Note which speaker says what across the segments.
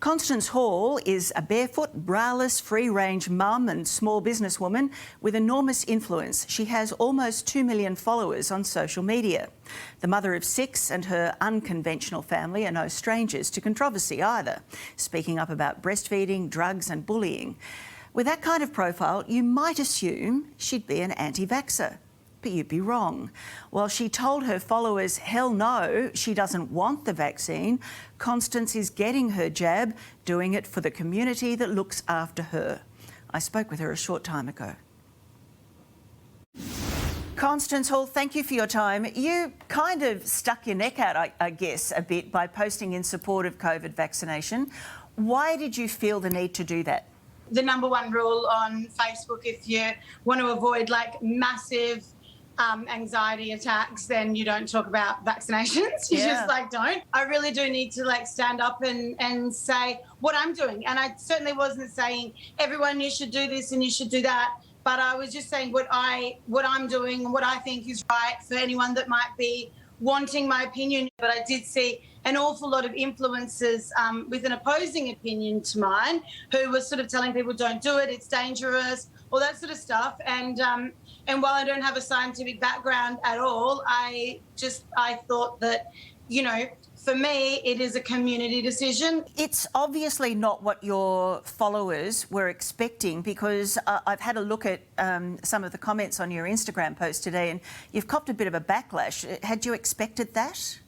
Speaker 1: Constance Hall is a barefoot, braless, free-range mum and small businesswoman with enormous influence. She has almost 2 million followers on social media. The mother of 6 and her unconventional family are no strangers to controversy either, speaking up about breastfeeding, drugs and bullying. With that kind of profile, you might assume she'd be an anti-vaxxer. But you'd be wrong. While she told her followers, hell no, she doesn't want the vaccine, Constance is getting her jab, doing it for the community that looks after her. I spoke with her a short time ago. Constance Hall, thank you for your time. You kind of stuck your neck out, I guess, a bit by posting in support of COVID vaccination. Why did you feel the need to do that?
Speaker 2: The number one rule on Facebook, if you want to avoid massive anxiety attacks, then you don't talk about vaccinations. You just don't. I really do need to stand up and say what I'm doing. And I certainly wasn't saying everyone you should do this and you should do that. But I was just saying what I'm doing and what I think is right for anyone that might be wanting my opinion. But I did see an awful lot of influencers with an opposing opinion to mine who were sort of telling people don't do it, it's dangerous, all that sort of stuff. And while I don't have a scientific background at all, I thought that, for me, it is a community decision. It's
Speaker 1: obviously not what your followers were expecting, because I've had a look at some of the comments on your Instagram post today and you've copped a bit of a backlash. Had you expected that?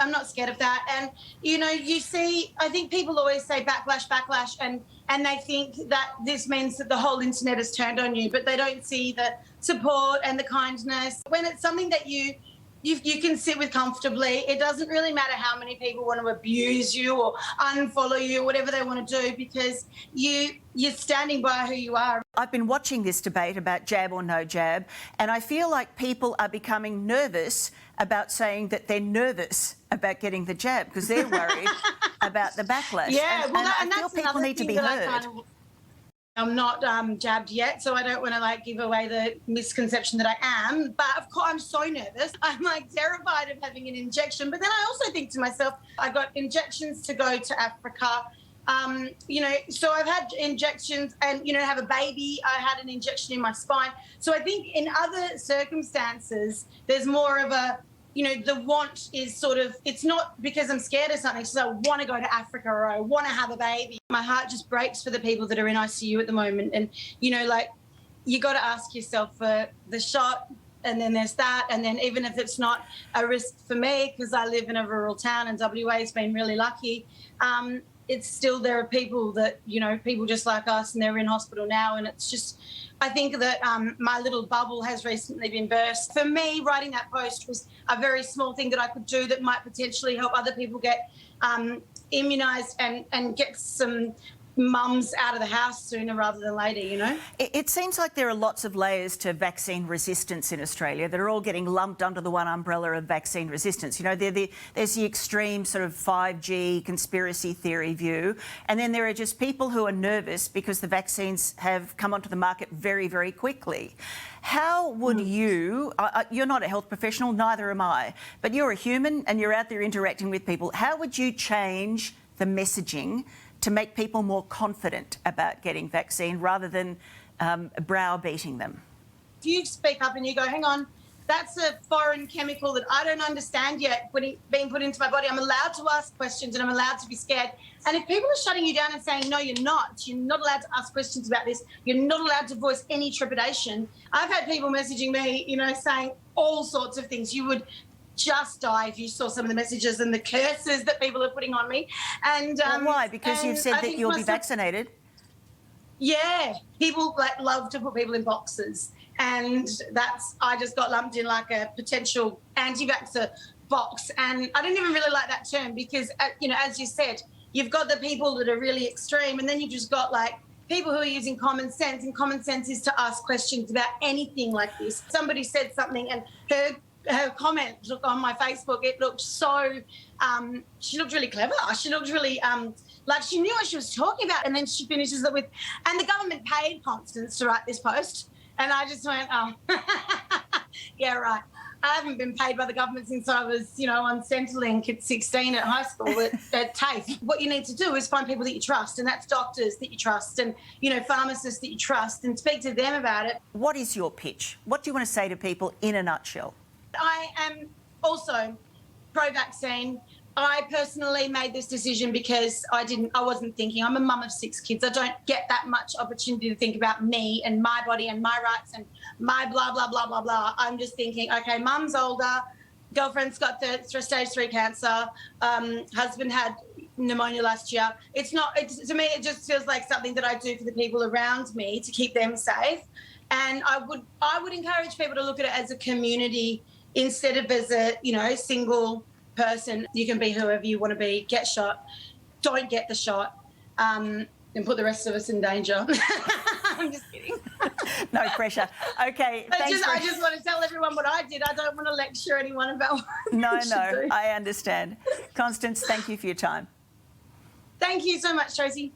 Speaker 2: I'm not scared of that. And, you see, I think people always say backlash, and they think that this means that the whole internet has turned on you, but they don't see the support and the kindness. When it's something that you can sit with comfortably, it doesn't really matter how many people want to abuse you or unfollow you, whatever they want to do, because you're standing by who you are.
Speaker 1: I've been watching this debate about jab or no jab, and I feel like people are becoming nervous about saying that they're nervous about getting the jab because they're worried about the backlash.
Speaker 2: Yeah,
Speaker 1: and I feel people need to be heard.
Speaker 2: I'm not jabbed yet, so I don't want to give away the misconception that I am. But of course, I'm so nervous. I'm terrified of having an injection. But then I also think to myself, I got injections to go to Africa. So I've had injections and, have a baby. I had an injection in my spine. So I think in other circumstances, there's more of a, the want is sort of, it's not because I'm scared of something, it's just I want to go to Africa or I want to have a baby. My heart just breaks for the people that are in ICU at the moment. And, you got to ask yourself for the shot, and then there's that. And then even if it's not a risk for me, because I live in a rural town and WA's been really lucky, it's still, there are people that, people just like us, and they're in hospital now. And it's just, I think that my little bubble has recently been burst. For me, writing that post was a very small thing that I could do that might potentially help other people get immunised and get some mums out of the house sooner rather than later,
Speaker 1: It seems like there are lots of layers to vaccine resistance in Australia that are all getting lumped under the one umbrella of vaccine resistance. There's the extreme sort of 5G conspiracy theory view, and then there are just people who are nervous because the vaccines have come onto the market very, very quickly. How would you're not a health professional, neither am I, but you're a human and you're out there interacting with people. How would you change the messaging to make people more confident about getting vaccine rather than browbeating them?
Speaker 2: If you speak up and you go, hang on, that's a foreign chemical that I don't understand yet being put into my body, I'm allowed to ask questions and I'm allowed to be scared. And if people are shutting you down and saying, no, you're not allowed to ask questions about this, you're not allowed to voice any trepidation. I've had people messaging me, saying all sorts of things. You would just die if you saw some of the messages and the curses that people are putting on me. And
Speaker 1: why? Because you've said that you'll be vaccinated.
Speaker 2: Yeah, people love to put people in boxes, and I just got lumped in like a potential anti-vaxxer box, and I didn't even really like that term because as you said, you've got the people that are really extreme, and then you've just got people who are using common sense, and common sense is to ask questions about anything like this. Somebody said something and her comment on my Facebook, it looked so, she looked really clever. She looked really, she knew what she was talking about. And then she finishes it with, and the government paid Constance to write this post. And I just went, oh, yeah, right. I haven't been paid by the government since I was, on Centrelink at 16 at high school at TAFE. What you need to do is find people that you trust, and that's doctors that you trust and, pharmacists that you trust, and speak to them about it.
Speaker 1: What is your pitch? What do you want to say to people in a nutshell?
Speaker 2: I am also pro-vaccine. I personally made this decision because I wasn't thinking. I'm a mum of 6 kids. I don't get that much opportunity to think about me and my body and my rights and my blah, blah, blah, blah, blah. I'm just thinking, okay, mum's older, girlfriend's got stage 3 cancer, husband had pneumonia last year. To me, it just feels like something that I do for the people around me to keep them safe. And I would encourage people to look at it as a community instead of as a, single person. You can be whoever you want to be. Get shot. Don't get the shot. And put the rest of us in danger. I'm just kidding.
Speaker 1: No pressure. Okay.
Speaker 2: I just want to tell everyone what I did. I don't want to lecture anyone about what
Speaker 1: No,
Speaker 2: do.
Speaker 1: I understand. Constance, thank you for your time.
Speaker 2: Thank you so much, Tracy.